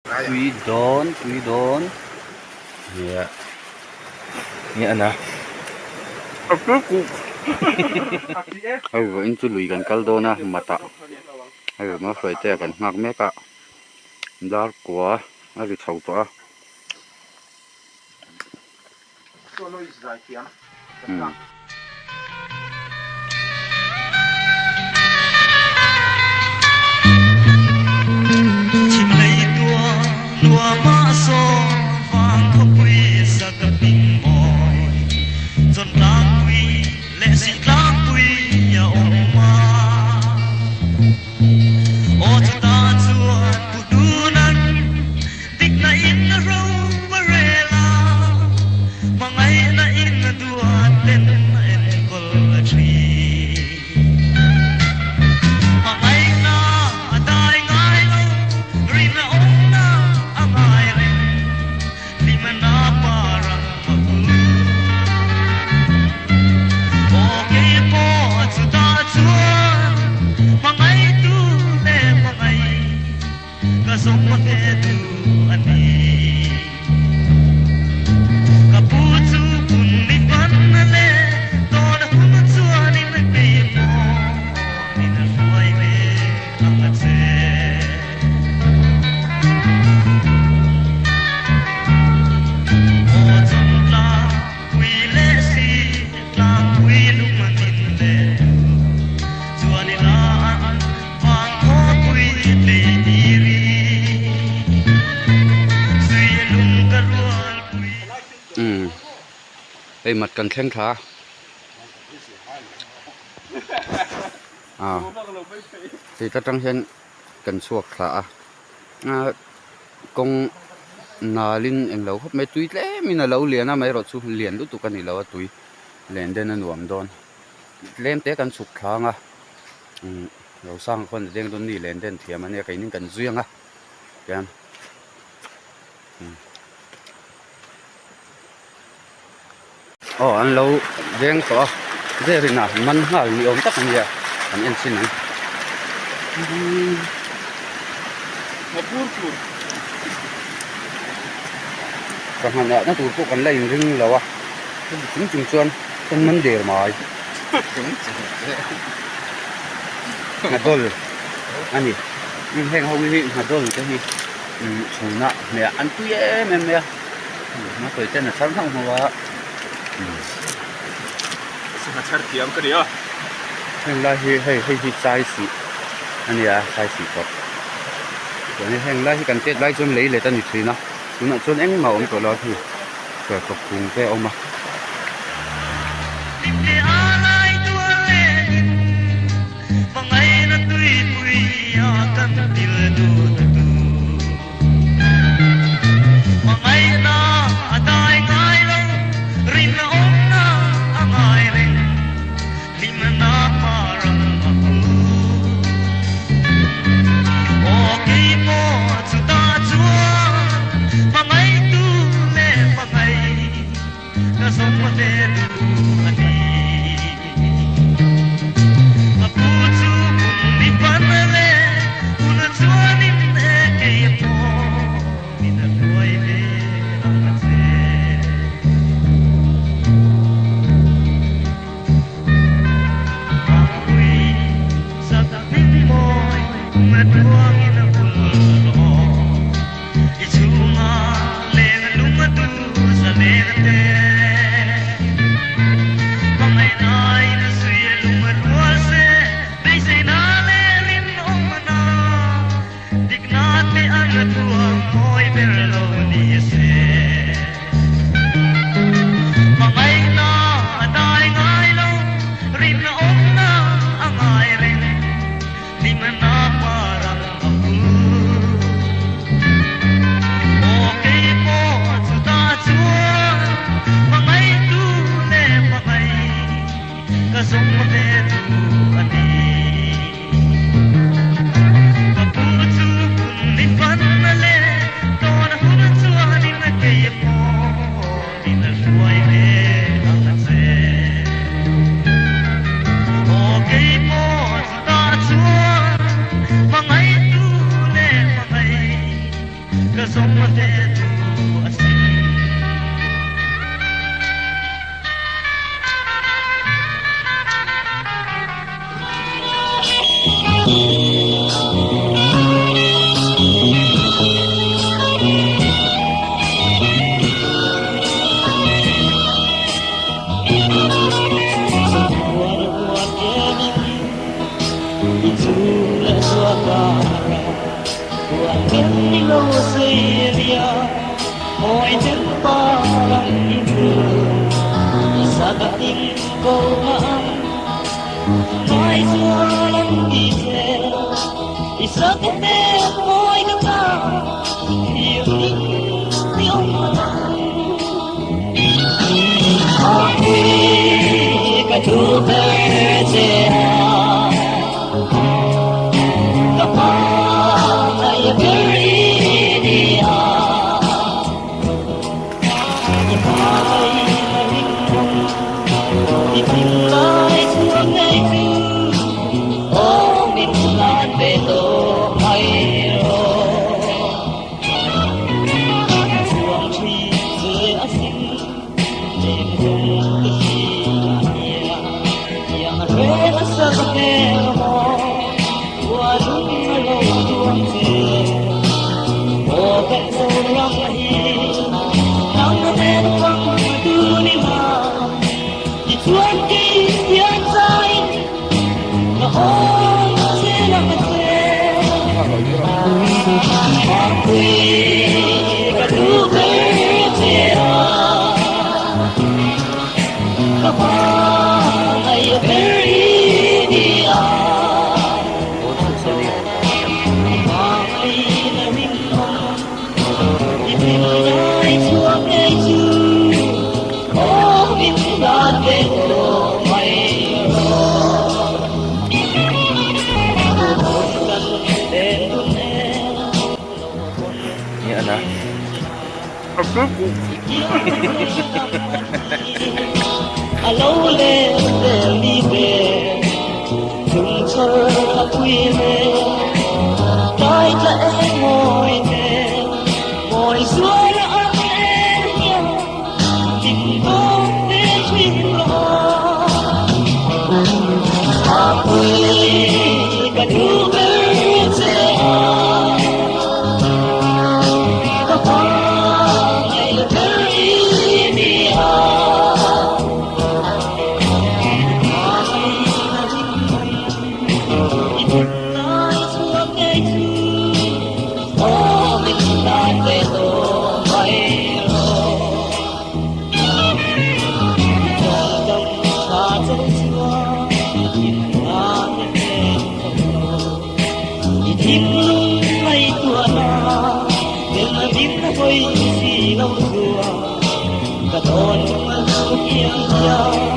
Tùy đón. Dạ. Nghĩa là. Anh chú lùi gần caldo na mà ta. Mà phải té gần ngạc mẹ cả. Dar quá, đi chầu to. chim lấy tua lúa mã xô vàng khóc quy sa cất bình mỏi dọn lang quy lệ sĩ lang quy nhà ông ma ô cho ta chua tu du nan tích na in na râu varela mà ngày na in na dua tên en col tree sống một thế tu anh đi kapuchu pun ni pan le to da hun chua ni na pe mo ni na suai le ang se o chom la quy le si la quy lu man tin le chua ni la vang ho quy le đây mặt cần khen khá thì ta trang hiện cần suộc khá công nà linh em lâu hấp mấy túi lẽ mình là lâu liền á mấy rồi chú liền lúc tụ cái này lâu túi liền đến nuông đòn lên té cần suộc khá à lâu sang con đen đốn đi lên đến thiềm anh cái những cần duyên á kén anh lâu đen to dễ rồi nè mình hả nhiều ông tắc anh anh em xin anh còn hàng nọ nó tụt phụ còn lấy rừng lâu à chúng chừng xuân con mình để mỏi hạt đôi anh nhỉ nhưng hẹn hông hiện hạt đôi cái gì chủ nợ mẹ ăn tươi em mẹ nó tới trên là sáng không mà Hãy subscribe cho kênh Ghiền Mì Gõ để không bỏ lỡ những video hấp dẫn. la som ma te tu asin alo le mi về chung chờ ta quy về cái lẽ ngồi nè ngồi xuống ấm em nhau tình có để chuyện lo ta quy cả thứ về sẽ Hãy subscribe cho kênh Ghiền Mì Gõ để không bỏ lỡ những video hấp dẫn.